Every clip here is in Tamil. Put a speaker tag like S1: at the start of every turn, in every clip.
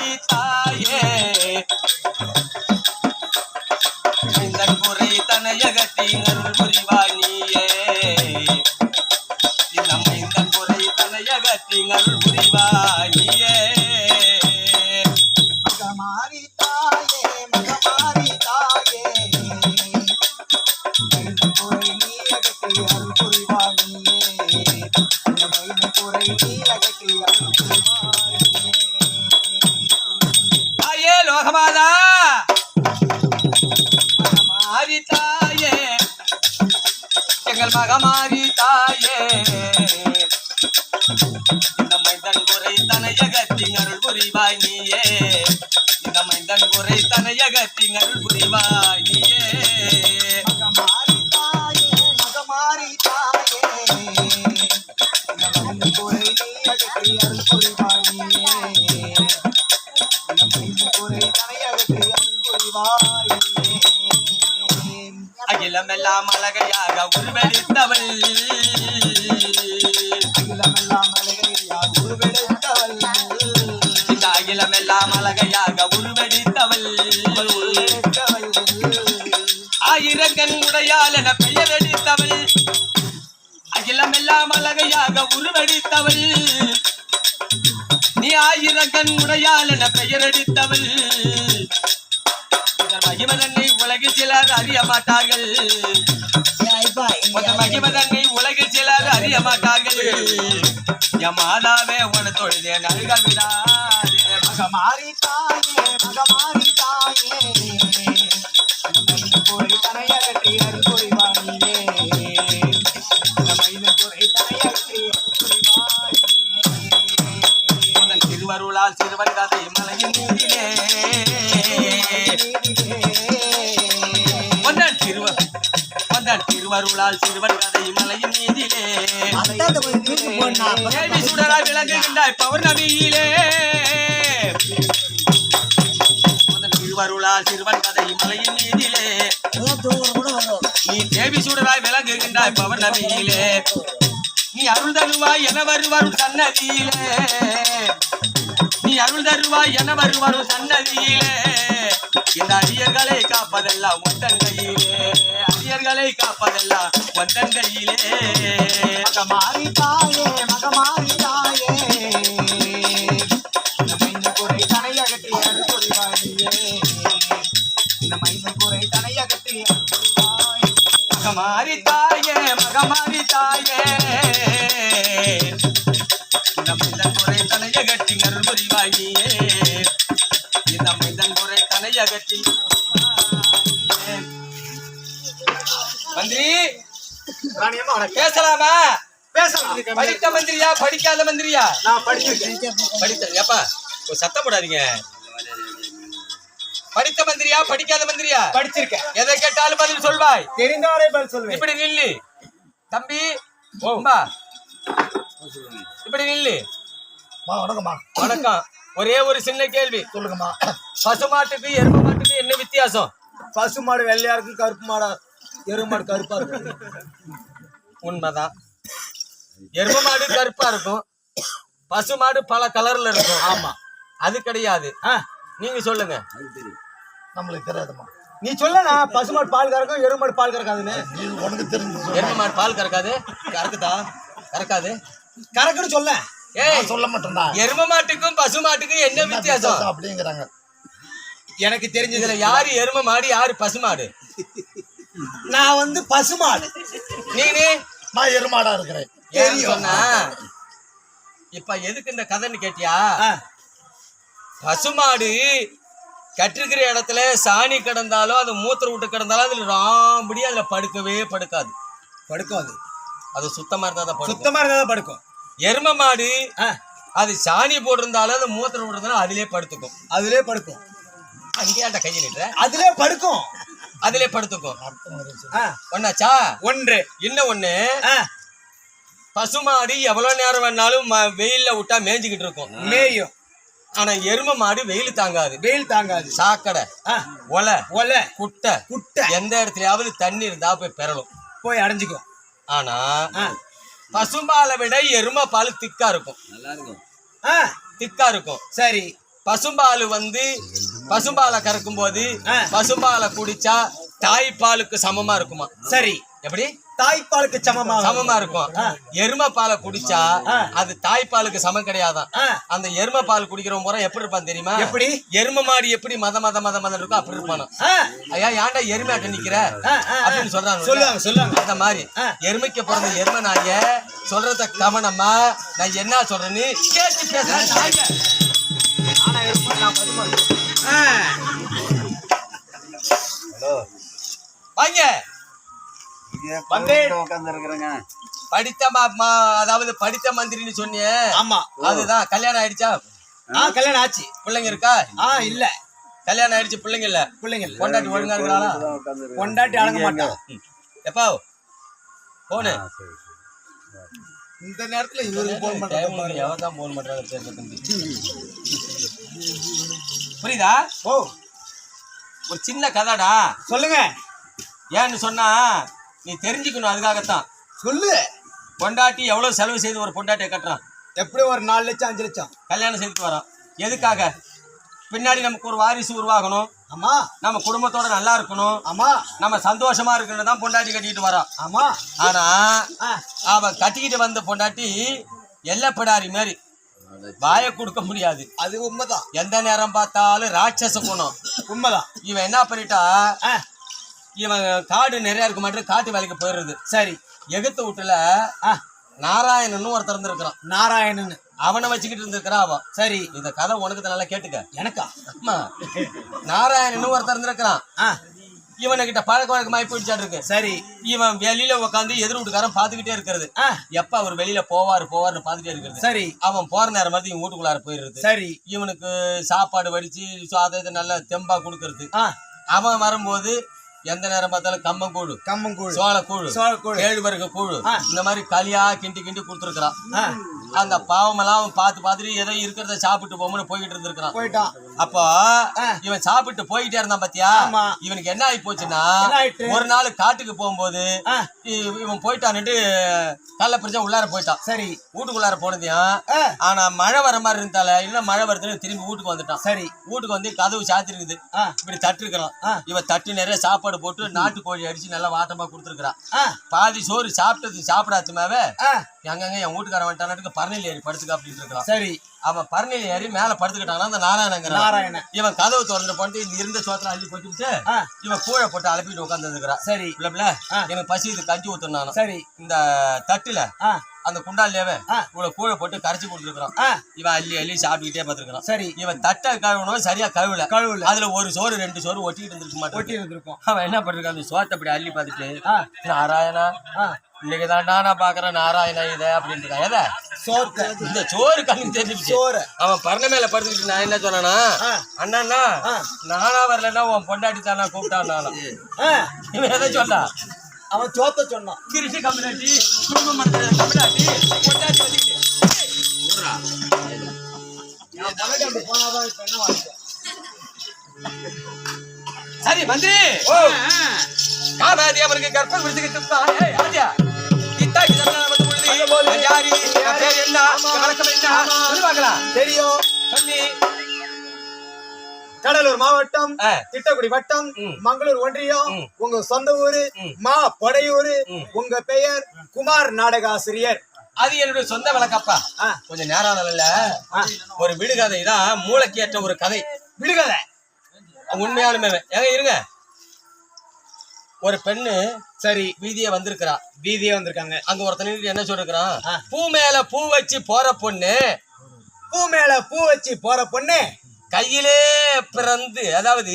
S1: மகமாரி தாயே இந்த குறை தனையகத்தி அருள் புரிவாய் நீயே நம்ம இந்த குறை தனையகத்தி அருள் புரிவாய் நீயே
S2: மகமாரி தாயே மகமாரி தாயே இந்த குறை நீ அகற்றி அருள் புரிவாய் நீயே இந்த குறை நீ அகற்றி அருள் புரிவாய்
S1: தாயே லோகமாதா மகமாரி தாயே எங்கள் மகமாரி தாயே இந்த மைந்தன் குறை தனையகத்தி அருள் புரிவாய் நீயே இந்த மைந்தன் குறை தனையகத்தி அருள் புரிவாய் நீயே
S2: மகமாரி தாயே மகமாரி தாயே இந்த குறை நீ அகற்றி அருள் புரிவாய் நீயே இந்த குறை தனை அகற்றி அருள் புரிவாய்
S1: அகிலமெல்லாம் அழகையாக உருவெடுத்தவள்
S2: அகிலமெல்லாம் அழகையாக உருவெடுத்தவள்
S1: இந்த அகிலமெல்லாம் அழகையாக உருவெடுத்தவள் ஆயிரங்கண் உடையால் என பெயரெடுத்தவள் அகிலமெல்லாம் அழகையாக உருவெடுத்தவள் நீ ஆயிரங்கண் உடையால் என பெயரெடுத்தவள் மகிமதன்னை உலகில் சிலர் அறிய மாட்டார்கள் மகிமதன்னை உலகில் சிலர் அறிய மாட்டார்கள் என் மாதாவே உன தொழுதே நல்க விடாதே
S2: மகமாரி தாயே மகமாரி தாயே குறை தனையகற்றி அருள் புரிவாயே குறை தனையகற்றி
S1: உன் திருவருளால் சிறுவன் கதை மலையின் மீதிலே திருவருளால் சிறுவன் கதை மலையின் மீதிலே கேள்வி சுடராய் விளங்குகின்றாய் பௌர்ணமியிலே திருவருளால் சிறுவன் கதை மலையின் மீதிலே நீ தேவி சுடராய் விளங்குகின்றாய் பௌர்ணமியிலே நீ அருள் தருவாய் என வருவரும் சன்னதியிலே நீ அருள் தருவாய் என வருவரும் சன்னதியிலே இந்த அடியர்களை காப்பதெல்லாம் ஒத்தன் கையிலே அடியர்களை காப்பதெல்லாம் ஒத்தன் கையிலே
S2: மகமாரி தாயே மகமாரி தாயே இந்த குறை தனையகற்றி அருள் புரிவாயே இந்த மைந்தன் குறை தனையகற்றி அருள் புரிவாயே
S1: மகமாரி தாயே மகமாரி தாயே இந்த மைந்தன் குறை தனையகற்றி அருள் புரிவாயே இந்த மைந்தன் குறை தனையகற்றி மந்திரி பேசலாமா?
S2: பேசலாம்.
S1: படித்த மந்திரியா படிக்காத மந்திரியா?
S2: நான் படிச்சிருக்கேன்.
S1: படித்த ஏப்பா சத்தம் போடாதீங்க. படித்த மந்திரியா படிக்காத மந்திரியா?
S2: படிச்சிருக்கேன்.
S1: எதை கேட்டாலும் பதில் சொல்வாய்.
S2: தெரிந்தாலே பதில் சொல்வேன்.
S1: இப்படி நில்லு தம்பி. ஓம்பா இப்படி நில்லு.
S2: வணக்கம்மா.
S1: வணக்கம். ஒரே ஒரு சின்ன கேள்வி
S2: சொல்லுங்கம்மா.
S1: பசுமாட்டுக்கு எருமை மாட்டுக்கு என்ன வித்தியாசம்?
S2: பசு மாடு வெள்ளையா இருக்கு, கருப்பு மாடா எருமை மாடு கருப்பா இருக்கு.
S1: உண்மைதான். எருமை மாடு கருப்பா இருக்கும், பசு மாடு பல கலர்ல இருக்கும்.
S2: ஆமா,
S1: அது கிடையாது. நீங்க சொல்லுங்க.
S2: நம்மளுக்கு தெரியாதுமா. நீ சொல்லனா பசு மாடு பால் கறக்கும், எருமை மாடு பால் கறக்காதுன்னு. உனக்கு தெரிஞ்சு.
S1: எருமை மாடு பால் கறக்காது. கறக்குதா? கறக்காது.
S2: கறக்குன்னு சொல்ல.
S1: ஏய்
S2: சொல்ல மாட்டேன்டா.
S1: எருமை மாட்டுக்கும் பசு மாட்டுக்கும் என்ன வித்தியாசம்
S2: அப்படிங்கறாங்க. எனக்கு தெரிஞ்சதுல
S1: யாரு எருமை மாடு யாரு பசு மாடு?
S2: நான் வந்து பசு மாடு,
S1: நீனு
S2: நான் எருமாடா இருக்கிறேன்.
S1: சொன்னா இப்ப எதுக்கு இந்த கதைன்னு கேட்டியா? பசுமாடு கட்டிருக்கிற இடத்துல சாணி கிடந்தாலும் அது மூத்திர விட்டு கிடந்தாலும் அதுல ராம்படி அதுல படுக்கவே படுக்காது.
S2: படுக்காது.
S1: அது சுத்தமா இருந்தாதான்
S2: சுத்தமா இருந்தாதான் படுக்கும்.
S1: எருமை மாடு அது சாணி போட்டிருந்தாலும் அது மூத்திர விட்டுருந்தாலும் அதிலே படுத்துக்கும்.
S2: அதிலே படுக்கும்.
S1: அங்கேயாண்ட கையை நிட்டுற
S2: அதிலே படுக்கும்.
S1: அதிலே படுத்துக்கும். ஒன்னாச்சா? ஒன்று. இன்னும் ஒண்ணு, பசுமாடு எவ்வளவு நேரம் வேணாலும் வெயில்ல விட்டா மேய்ஞ்சுக்கிட்டு இருக்கும், மேயும். ஆனா எருமை மாடு வெயில் தாங்காது. வெயில் தாங்காது. சாக்கடை, ஒலை, ஒலை, குட்டை, குட்டை எந்த இடத்துலயாவது தண்ணி இருந்தா போய் பெறலும், போய் அடைஞ்சிக்கும். ஆனா பசும்பாலை விட எருமை பால் திக்கா இருக்கும். நல்லா இருக்கும். திக்கா இருக்கும். சரி. பசும்பால் வந்து பசும்பாலை கறக்கும் போது பசும்பாலை குடிச்சா தாய்ப்பாலுக்கு சமமா இருக்குமா?
S2: சரி,
S1: எப்படி?
S2: தாய்ப்பாலுக்கு சமமா
S1: இருக்கும். எருமை பாலை குடிச்சா அது தாய்ப்பாலுக்கு சமம் கிடையாதான். அந்த எருமை பால் குடிக்கிற முறை எப்படி இருப்பான் தெரியுமா?
S2: எப்படி?
S1: எருமை மாடு எப்படி மத இருக்கும் அப்படி இருப்பானோ. ஐயா ஏன்டா எருமையாட்ட நிக்கிற அப்படின்னு சொல்றாங்க. அந்த மாதிரி எருமைக்கு பிறந்த எருமை நாய சொல்றத கவனமா நான் என்ன சொல்றேன்னு கேட்டு பேசுறேன். வாங்க அதாவது படித்த மந்திரின்னு சொன்னியே.
S2: ஆமா,
S1: அதுதான். கல்யாணம் ஆயிடுச்சா?
S2: கல்யாணம் ஆச்சு.
S1: பிள்ளைங்க இருக்கா?
S2: இல்ல.
S1: கல்யாணம் ஆயிடுச்சு, பிள்ளைங்க இல்ல. பொண்டாட்டி ஒழுங்கா இருக்கிறாளா?
S2: பொண்டாட்டி அடங்க மாட்டான்.
S1: எப்பா போனு
S2: இந்த நேரத்துல இவருக்கு போன் பண்றாங்க.
S1: எவர்தான் போன் பண்றாங்க புரியுதா? ஒரு சின்ன கதைடா, சொல்லுங்க. ஏன்னு சொன்னா நீ தெரிஞ்சுக்கணும், அதுக்காகத்தான்.
S2: சொல்லு.
S1: பொண்டாட்டி எவ்வளவு செலவு செய்து ஒரு பொண்டாட்டியை கட்டுறான்?
S2: எப்படி ஒரு 4 லட்சம் 5 லட்சம்
S1: கல்யாணம் செய்துட்டு வரான். எதுக்காக? பின்னாடி நமக்கு ஒரு வாரிசு உருவாகணும்.
S2: ஆமா. நம்ம
S1: குடும்பத்தோட நல்லா இருக்கணும்.
S2: ஆமா.
S1: நம்ம சந்தோஷமா இருக்கணும் தான் பொண்டாட்டி கட்டிக்கிட்டு வரான்.
S2: ஆமா.
S1: ஆனா அவன் கட்டிக்கிட்டு வந்த பொண்டாட்டி எல்லப்படாரி மாதிரி வாய கொடுக்க முடியாது.
S2: அது உண்மைதான்.
S1: எந்த நேரம் பார்த்தாலும் ராட்சச குணம்.
S2: உண்மைதான்.
S1: இவன் என்ன பண்ணிட்டா, இவன் காடு நிறைய இருக்க மாட்டேன், காட்டு வேலைக்கு போயிடுறது.
S2: சரி.
S1: எகுத்து வீட்டுல நாராயணன் ஒருத்தர் இருந்திருக்கிறான்.
S2: நாராயணன்
S1: அவனை வச்சுக்கிட்டு இருந்திருக்கிறா அவன்.
S2: சரி,
S1: இந்த கதை உனக்கு நல்லா கேட்டுக்க.
S2: எனக்கா?
S1: ஆமா, நாராயணன் ஒருத்தர் இருந்திருக்கிறான். இவனுக்கிட்ட பழக்க வழக்கமாயி போயிடுச்சாட்டு இருக்கு.
S2: சரி.
S1: இவன் வெளியில உட்காந்து எதிர் வீட்டுக்காரன் பாத்துக்கிட்டே இருக்கிறது. எப்ப அவர் வெளியில போவாருன்னு பாத்துட்டே இருக்கிறது.
S2: சரி.
S1: அவன் போற நேரம் மாதிரி இவன் வீட்டுக்குள்ளார போயிடுறது.
S2: சரி.
S1: இவனுக்கு சாப்பாடு வடிச்சு அதை நல்லா தெம்பா கொடுக்கறது. அவன் வரும்போது எந்த நேரம் பார்த்தாலும் கம்மங்கூழு, சோளக்கூழு, கேழ்வரகு கூழு, இந்த மாதிரி களியா கிண்டி கொடுத்துருக்கான். அந்த பாவமெல்லாம் அவன் பார்த்துட்டு ஏதோ இருக்கிறத சாப்பிட்டு போகும்போது போய்கிட்டு இருந்திருக்கான். அப்போ இவன் சாப்பிட்டு போயிட்டே இருந்தான் பாத்தியா. இவனுக்கு என்ன ஆகி போச்சுன்னா, ஒரு நாள் காட்டுக்கு போகும்போது இவன் போயிட்டான்னுட்டு கல்ல பிரிச்சா உள்ளார போயிட்டான். சரி. வீட்டுக்குள்ளார போனதையும் ஆனா மழை வர மாதிரி இருந்தால இல்ல மழை வருதுன்னு திரும்பி வீட்டுக்கு வந்துட்டான். சரி. வீட்டுக்கு வந்து கதவு சாத்திருக்குது. இப்படி தட்டு இருக்கிறான். இவன் தட்டு நிறைய சாப்பாடு போட்டு நாட்டுக்கோழி அடிச்சு நல்லா வாட்டமா கொடுத்துருக்கான். பாதி சோறு சாப்பிடாச்சுமாவே எங்கங்க என் வீட்டுக்காரன் வந்துட்டானு பரணியில் ஏறி படுத்துக்க அப்படின்னு இருக்கான். சரி. அவன் பரணியில் ஏறி மேல படுத்துக்கிட்டானா அந்த நாராயணன். இவன் கதவு திறந்து போட்டு இருந்த சோத்திரம் அள்ளி போட்டுட்டு இவன் கூழை போட்டு அலப்பிட்டு உட்காந்து இருக்கிறான். சரி. எனக்கு பசி இது கஞ்சி ஊத்துனான். சரி. இந்த தட்டுல அந்த குண்டாலேயே இவ்வளவு கூழை போட்டு கரைச்சி கொடுத்துருக்கான். இவன் அள்ளி சாப்பிட்டுக்கிட்டே பார்த்துருக்கான். சரி. இவன் தட்டை கழுவணும் சரியா கழுவல. அதுல ஒரு சோறு 2 சோறு ஒட்டிட்டு இருந்திருக்கும். அவன் என்ன பண்ணிருக்கான், அந்த சோத்தை அப்படி அள்ளி பார்த்துட்டு, நாராயணா இன்னைக்கு தான் நான் பாக்குறேன் நாராயணா இத அப்படின்ட்டு எதை இந்த சோறு கண்ணு தெரிஞ்சு அவன் பரண மேல படுத்துக்கிட்டு நான் என்ன சொன்னா, அண்ணா நானா வரலன்னா உன் பொண்டாட்டி தானா கூப்பிட்டான். இவன் எதை சொன்னா,
S2: அவன் சோத்த சொன்னான்.
S1: கிருஷி கம்யூனிட்டி குடும்பம் கம்யூனிட்டி பொண்டாட்டி வந்துட்டு சரி மந்திரி காமாதி அவருக்கு கற்பம் விடுத்துக்கிட்டு தெரியும் சொல்லி.
S2: கடலூர் மாவட்டம் திட்டக்குடி வட்டம் மங்களூர் ஒன்றியம். உங்க சொந்த ஊரு பொடையூரு. உங்க பெயர் குமார் நாடக ஆசிரியர்.
S1: அது என்னுடைய சொந்த விளக்கப்பா. கொஞ்சம் நேரம் இல்ல, ஒரு விடுகதை தான் மூளைக்கு ஏற்ற ஒரு கதை. விடுகதை உண்மையாலுமே எங்க இருங்க. ஒரு பெண்ணு சரி வீதியே வந்திருக்காங்க. அங்க ஒருத்தன் என்ன சொல்றான், பூ மேல பூ வச்சு போற பொண்ணு,
S2: பூ மேல பூ வச்சு போற பொண்ணு
S1: கையிலே பிறந்து, அதாவது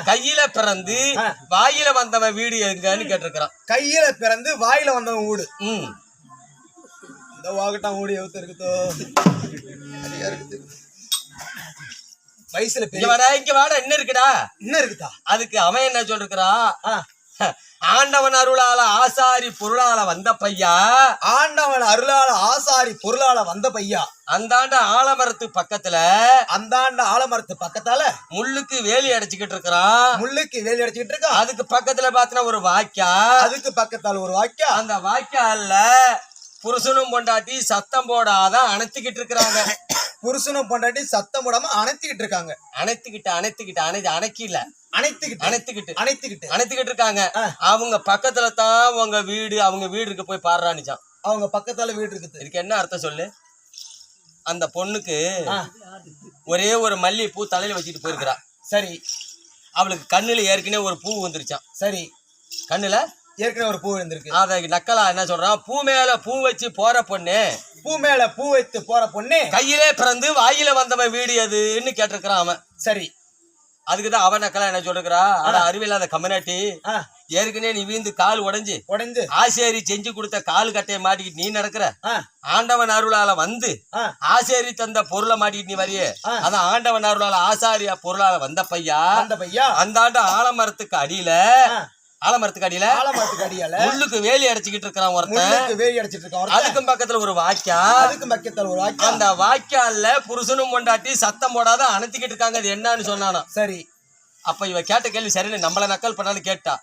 S1: கையில பிறந்து வாயில வந்தவன் வீடு எங்கன்னு கேட்டிருக்கிறான்.
S2: கையில பிறந்து வாயில வந்தவன் வீடு. இந்த வாகட்டான் வீடு எவ்வளவு இருக்குதோ வயசுல
S1: இங்க வாடா என்ன இருக்குடா அதுக்கு அவன் என்ன சொல்றான், ஆண்டவன் அருளால ஆசாரி பொருளால வந்த பையா.
S2: ஆண்டவன் அருளால ஆசாரி பொருளால வந்த பையா.
S1: அந்தாண்ட ஆலமரத்து பக்கத்தால
S2: முள்ளுக்கு வேலி அடைச்சுக்கிட்டு இருக்கான்.
S1: அதுக்கு பக்கத்துல பாத்தீங்கன்னா ஒரு வாய்க்கா.
S2: அதுக்கு பக்கத்தால ஒரு வாய்க்கா.
S1: அந்த வாய்க்கால புருஷனும் பொண்டாட்டி சத்தம் போடாத அணைத்துக்கிட்டு இருக்கிறாங்க.
S2: புருஷனும் பொண்டாட்டி சத்தம் போடாம அணைத்துக்கிட்டு இருக்காங்க.
S1: அணைத்துக்கிட்டு இருக்காங்க. அவங்க பக்கத்துல தான் அவங்க வீடுக்கு போய் பாடுறானிச்சான்.
S2: அவங்க பக்கத்தால வீடு இருக்குது.
S1: இதுக்கு என்ன அர்த்தம் சொல்லு? அந்த பொண்ணுக்கு ஒரே ஒரு மல்லி பூ தலையில வச்சுட்டு போயிருக்கிறா.
S2: சரி.
S1: அவளுக்கு கண்ணுல ஏற்கனவே ஒரு பூ வந்துருச்சான்.
S2: சரி.
S1: கண்ணுல
S2: ஏற்கனவே ஒரு பூ இருந்திருக்கு.
S1: அத நக்கலா என்ன சொல்றான்? பூ மேல பூ வச்சு போற பொண்ணு,
S2: பூ மேல பூ வைத்து போற பொண்ணு
S1: கையிலே பிறந்து வாயில வந்தவன் வீடு எதுன்னு கேட்டிருக்கிறான் அவன்.
S2: சரி.
S1: அதுக்குதான் அவன் நக்கலா என்ன சொல்றா? ஆனா அறிவில்லாத கம்யூனிட்டி ஏற்கனவே நீ வீந்து கால் உடைஞ்சு ஆசேரி செஞ்சு கொடுத்த கால் கட்டையை மாட்டிக்கிட்டு நீ நடக்கிற. ஆண்டவன் அருளால வந்து ஆசேரி தந்த பொருளை மாட்டிக்கிட்டு நீ வரையே. அதான் ஆண்டவன் அருளால ஆசாரியா பொருளால வந்த பையா அந்த ஆண்டு ஆலமரத்துக்கு அடியில முள்ளுக்கு வேலி அடைச்சுக்கிட்டு இருக்கிறான் ஒருத்தன். அதுக்கும் பக்கத்துல ஒரு வாய்க்கால். அந்த வாய்க்கால்ல புருஷனும் பொண்டாட்டி சத்தம் போடாத அணைத்துக்கிட்டு இருக்காங்க. அது என்னன்னு சொன்னானா?
S2: சரி.
S1: அப்ப இவ கேட்ட கேள்வி சரின்னு நம்மள நக்கல் பண்ணாலும் கேட்டா.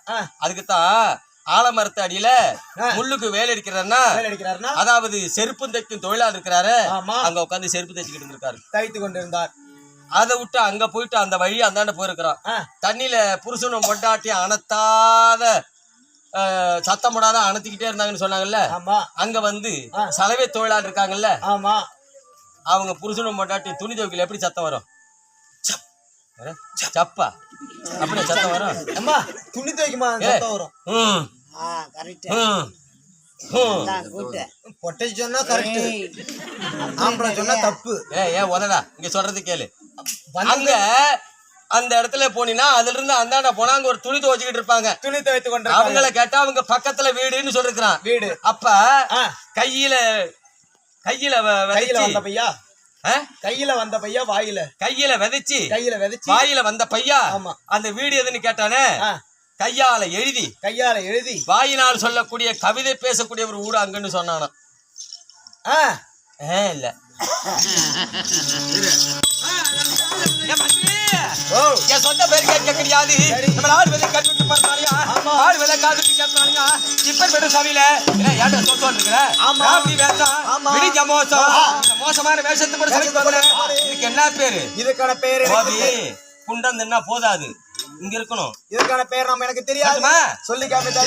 S1: அதுக்குத்தான் ஆலமரத்து அடியில முள்ளுக்கு வேலை அடிக்கிறாருன்னா, அதாவது செருப்பு தைக்கும் தொழிலாளர் இருக்கிறாரு. அங்க உட்காந்து செருப்பு தைச்சுக்கிட்டு இருக்காரு,
S2: தைத்து கொண்டிருந்தார்.
S1: அதை விட்டு அங்க போயிட்டு அந்த வழி அந்தாண்ட போயிருக்கிறான். தண்ணியில புருஷனும் பொண்டாட்டி அணைத்தாத சத்தம் போடாத அணைத்துக்கிட்டே இருந்தாங்கன்னு சொன்னாங்கல்ல. அங்க வந்து சலவை தொழிலாளர் இருக்காங்கல்ல. அவங்க புருஷனும் பொண்டாட்டி துணி துவைக்கல எப்படி சத்தம் வரும்? சப்பா அப்படியே சத்தம் வரும்.
S2: அம்மா துணி துவைக்குமா சத்தம் வரும். பொட்டை சொன்னா கரெக்ட், ஆம்பளை சொன்னா தப்பு.
S1: ஏன் உதடா இங்க சொல்றது கேளு. அங்க அந்த இடத்துல போனீங்கன்னா அதுல இருந்து அந்தாண்ட போனா அங்க ஒரு துணி துவைச்சுக்கிட்டு இருப்பாங்க.
S2: துணி துவைத்து கொண்டு
S1: அவங்கள கேட்டா அவங்க பக்கத்துல வீடுன்னு சொல்லிருக்கான்.
S2: வீடு.
S1: அப்ப கையில
S2: வந்த பையா, கையில வந்த பையா வாயில கையில விதைச்சு
S1: வாயில வந்த பையா. அந்த வீடு எதுன்னு கேட்டானே, கையால எழுதி வாயினால் சொல்லக்கூடிய கவிதை பேசக்கூடிய ஒரு ஊடு அங்கன்னு சொன்னானா. இல்ல என் சொந்த பேர் கேட்க கிடையாது. நம்ம ஆடு வேலை கட்டுட்டு பண்ணாலியா, ஆடு வேலை காத்துட்டு கேட்பானியா. இப்ப பெரு சபையில ஏன்டா சொல்லிட்டு இருக்கிறேன்? அப்படி வேஷம் விடிஞ்ச மோசம், மோசமான வேஷத்தை கூட சொல்லி இதுக்கு என்ன பேரு?
S2: இதுக்கான பேரு
S1: குண்டம் தின்னா போதாது, இங்க இருக்கணும்.
S2: இதுக்கான பேர் நம்ம எனக்கு தெரியாதுமா, சொல்லி காமிச்சா.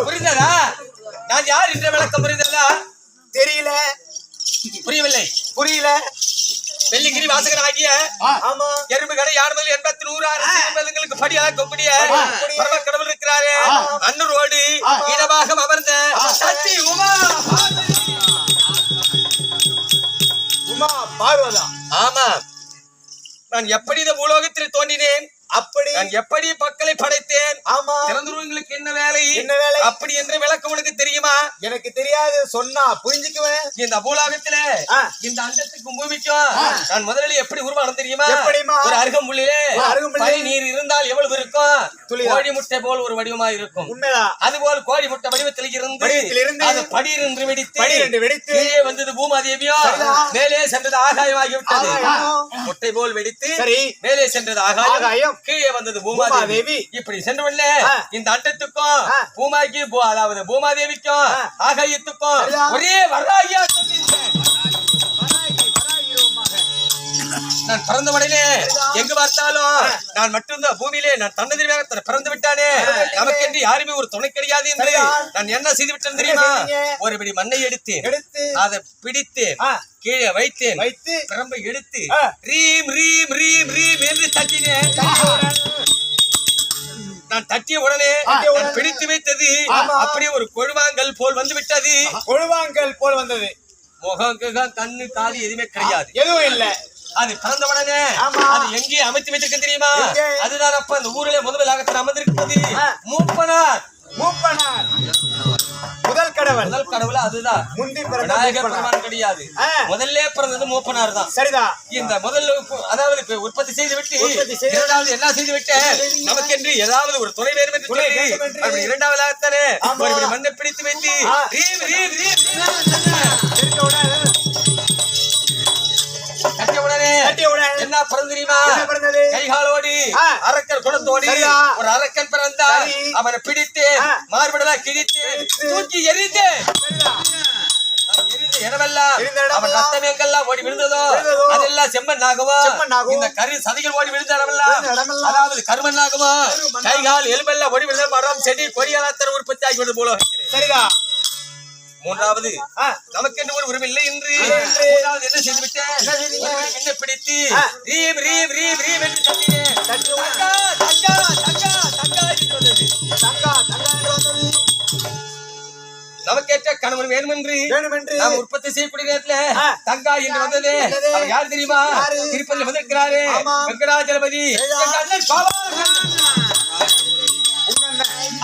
S1: புரிந்ததா? நான் யார் என்ற விளக்கம் புரிந்ததா?
S2: தெரியல,
S1: புரியல. வெள்ளிங்கிரி வாசகர் ஆகிய எறும்பு கடை யானதில் 86 படி அளக்கக்கூடிய கடவுள் இருக்கிறாரே. அன்னரோடு இடமாக அமர்ந்த சக்தி
S2: உமா பார்வதா.
S1: ஆமா, நான் எப்படி இந்த பூலோகத்தில் தோன்றினேன்,
S2: அப்படி
S1: நான் எப்படி மக்களை படைத்தேன்,
S2: ஆமா,
S1: இறந்துருவங்களுக்கு என்ன வேலை
S2: என்ன வேலை?
S1: அப்படி என்று விளக்கம் உனக்கு தெரியுமா?
S2: எனக்கு தெரியாது, சொன்னா புரிஞ்சுக்குவேன்.
S1: இந்த பூலோகத்துல இந்த அண்டத்துக்கும் பூமிக்கும் நான் முதலில் எப்படி உருவானம் தெரியுமா?
S2: எப்படிமா?
S1: ஒரு அருகம்புல்லிலே பனி நீர் இருந்தால் எவ்வளவு இருக்கும்? கோழி முட்டை போல் ஒரு வடிவமா இருக்கும்.
S2: உண்மைதான்.
S1: அதுபோல் கோழி முட்டை வடிவத்தில் இருந்து அது படீர் என்று வெடித்து கீழே வந்தது பூமாதேவியும் மேலே சென்றது ஆகாயமாகி விட்டது. முட்டை போல் வெடித்து மேலே சென்றது ஆகாயம், கீழே வந்தது பூமாதேவி. இப்படி சென்ற உடனே இந்த அண்டத்துக்கும் பூமாக்கி அதாவது பூமாதேவிக்கும் ஆகாயத்துக்கும் ஒரே வராகியா நான் பிறந்த உடனே எங்கு பார்த்தாலும் நான் மட்டும்தான் பூமியிலே நான் தன்னதிரியாக பிறந்து விட்டானே, நமக்கு என்று யாருமே ஒரு துணை கிடையாது என்று நான் என்ன செய்து விட்டேன் தெரியுமா? ஒரு பிடி மண்ணை எடுத்தேன், அதை பிடித்தேன், கீழே வைத்தேன், பிரம்பை எடுத்து ரீம் ரீம் ரீம் ரீம் என்று தட்டினேன். நான் தட்டிய உடனே நான் பிடித்து வைத்தது அப்படியே ஒரு கொழுவாங்கல் போல் வந்து விட்டது.
S2: கொழுவாங்கல் போல் வந்தது.
S1: முகம் கண்ணு காது எதுவுமே கிடையாது,
S2: எதுவும் இல்ல.
S1: அது பிறந்த உடனே அது எங்கே அமைத்து வச்சிருக்கேன் தெரியுமா? அதுதான் அப்ப அந்த ஊரிலே முதலாக அமர்ந்திருக்கிறது மூப்பனார்.
S2: மூப்பனார் முதல் கடவுள்.
S1: முதல் கடவுள் அதுதான்.
S2: முந்தி
S1: விநாயகர் பெருமான் கிடையாது, முதல்ல பிறந்தது மூப்பனார் தான்.
S2: சரிதான்.
S1: இந்த முதல்ல அதாவது உற்பத்தி செய்து விட்டு இரண்டாவது என்ன செய்து விட்டு நமக்கென்று ஏதாவது ஒரு துணை வேணும் என்று சொல்லி இரண்டாவதாகத்தானே ஒரு மண்ணை பிடித்து வைத்து என்ன பிறந்திரியுமா? கைகாலோடு அரக்கர் குலத்தோடு ஒரு அரக்கன் பிறந்தார். அவனை பிடித்து மார்படலாம் கிழித்து தூக்கி எரிந்து இடமெல்லாம் அவன் ரத்தம் எங்கெல்லாம் ஓடி விழுந்ததோ அதெல்லாம் செம்மன் ஆகவும் இந்த கரு சதிகள் ஓடி விழுந்த இடமெல்லாம் அதாவது கருமன் ஆகவும் கைகால் எலும்பெல்லாம் ஓடி விழுந்த மரம் செடி கொடியாளத்தர் உற்பத்தி ஆகிவிடுவது போல. சரிதா. மூன்றாவது நமக்கென்று ஒரு உரிமை இல்லை என்று மூன்றாவது என்ன செய்து விட்டேன்? என்ன பிடித்து ரீம் ரீம் ரீம் ரீம் என்று தட்டினேன். தங்கா தங்கா தங்கா தங்கா என்று வந்தது. தங்கா தங்கா என்று வந்தது. நமக்கேற்ற கணவன் வேணும் என்று நாம் உற்பத்தி செய்யக்கூடிய நேரத்துல தங்கா என்று வந்தது. அவர் யார் தெரியுமா? திருப்பதியில் வந்திருக்கிறாரு வெங்கடாஜலபதி.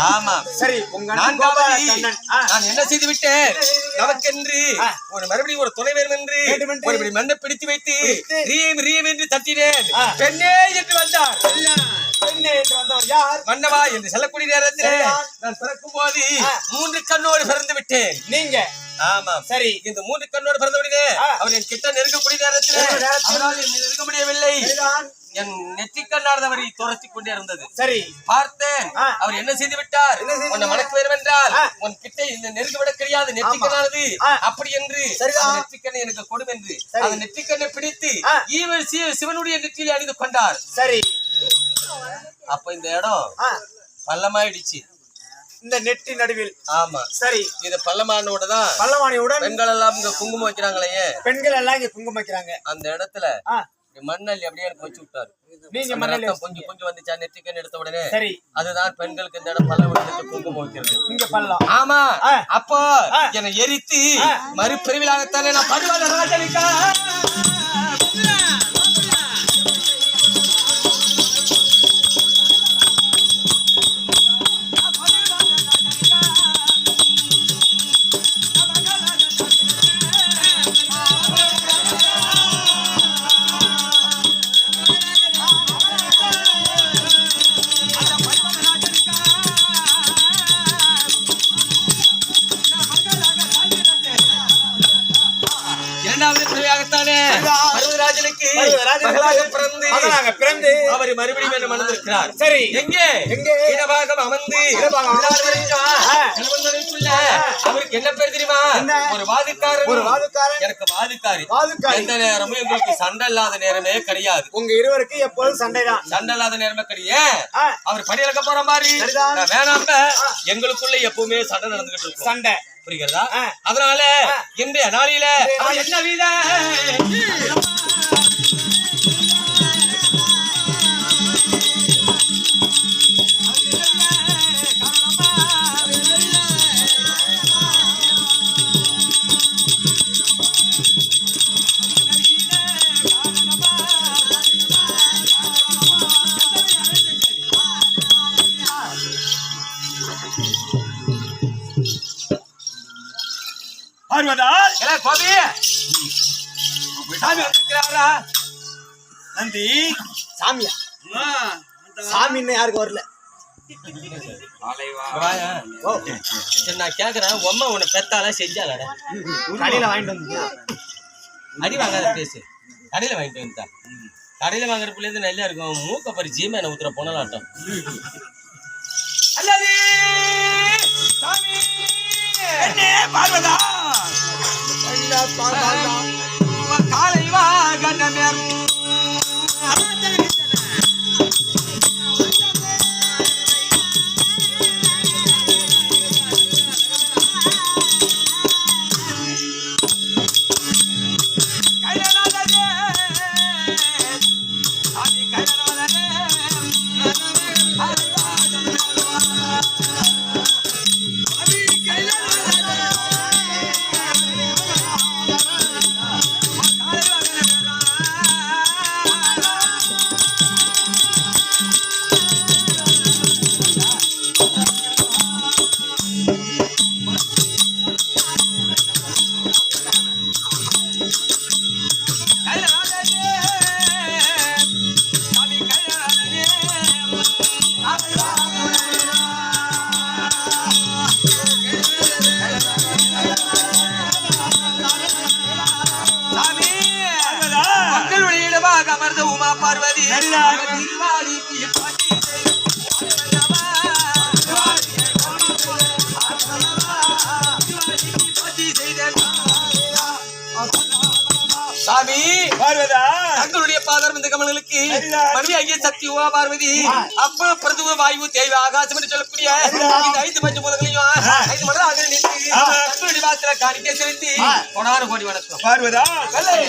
S1: ஆமா சரி. நான் என்ன செய்து விட்டேன்? நமக்கென்று ஒரு மறுபடியும் ஒரு துணை வேணும் என்று ஒரு மண்ணை பிடித்து வைத்து ரீம் ரீம் என்று தட்டினேன். பெண்ணே என்று வந்தார். மன்னவா என்று சொல்லக்கூடிய நேரத்தில் நான் பிறக்கும் போது 3 கண்ணோடு பிறந்து விட்டேன். நீங்க ஆமா சரி. இந்த 3 கண்ணோடு பிறந்த உடனே அவர் என் கிட்ட நெருங்கக்கூடிய நேரத்தில் அவரால் நெருங்க முடியவில்லை. என் நெற்றிக்கண்ணானது அவரை துரத்தி கொண்டே இருந்தது. சரி பார்த்தேன். அவர் என்ன செய்து விட்டார்? உன்னை மணக்க வேண்டும் என்றால் உன் கிட்ட இந்த நெருங்க விட கிடையாது நெற்றிக்கண்ணானது அப்படி என்று நெற்றிக்கண்ணை எனக்கு கொடும் என்று அந்த நெற்றிக்கண்ணை பிடித்து சிவனுடைய நெற்றியை அணிந்து கொண்டார். சரி அப்ப இந்த இடம் பள்ளமாயிடுச்சு இந்த நெட்டி நடுவில். ஆமா சரி. இது பள்ளமானோடதான் பள்ளமானியோட பெண்கள் எல்லாம் இங்க குங்குமம் வைக்கிறாங்களே, பெண்கள் எல்லாம் இங்க குங்குமம் வைக்கிறாங்க. அந்த இடத்துல மண்ணல் அப்படியே வச்சு விட்டாரு. நீங்க மண்ணல் கொஞ்சம் கொஞ்சம் வந்துச்சா நெற்றிக்கண்ணு எடுத்த உடனே சரி. அதுதான் பெண்களுக்கு இந்த இடம் பள்ளம் எடுத்து குங்குமம் வைக்கிறது. இங்க பள்ளம். ஆமா அப்போ என்னை எரித்து மறுபிரிவிலாகத்தானே நான் படுவாத ராஜனிக்கா பிறந்து அவர் மறுபடியும் என்ன மணந்திருக்கிறார். சரி எங்கே இடபாகம் அமர்ந்து அவருக்கு என்ன பேர் தெரியுமா? ஒரு வாதுக்காரர். எனக்கு வாதுக்காரி. எந்த நேரமும் எங்களுக்கு சண்டை இல்லாத நேரமே கிடையாது. உங்க இருவருக்கு எப்போதும் சண்டைதான். சண்டை இல்லாத நேரமே கிடையாது. அவர் பணியிலக்க போற மாதிரி வேணாம எங்களுக்குள்ள எப்பவுமே சண்டை நடந்துகிட்டு இருக்கும். சண்டை புரிகிறதா? அதனால இன்றைய நாளில என்ன வீத
S3: Thank you. பார்வதா
S1: எல்லாம் கோபி சாமி வந்திருக்கிறாரா?
S3: நந்தி
S2: சாமியா சாமின்னு யாருக்கு வரல
S1: வாயா. சரி நான் கேக்குறேன் உம்மா உன்னை பெத்தால செஞ்சாலடா
S2: கடையில வாங்கிட்டு வந்து
S1: அடி வாங்காத பேசு கடையில வாங்கிட்டு வந்தா கடையில வாங்குற பிள்ளைங்க நல்லா இருக்கும் மூக்க பறி ஜீமேன ஊத்துற பொண்ணலாட்டம் அல்லது சாமி
S3: என்ன பார்வதா
S1: காலை வாகனமே அமர்ந்த உமா பார்வதி சாமி
S3: பார்வதா
S1: தங்களுடைய பாதம் இந்த கமல்களுக்கு மனைவி ஐய சக்தி உமா பார்வதி அப்ப பிரதுவ வாயு தேவ ஆகாசம் என்று சொல்லக்கூடிய இந்த 5 பஞ்ச பூதங்களையும் 5 மடங்கு அகல நிறுத்தி தங்களுடைய வாசல காணிக்கை செலுத்தி கொடான கோடி வணக்கம்
S3: பார்வதா
S1: வெள்ளை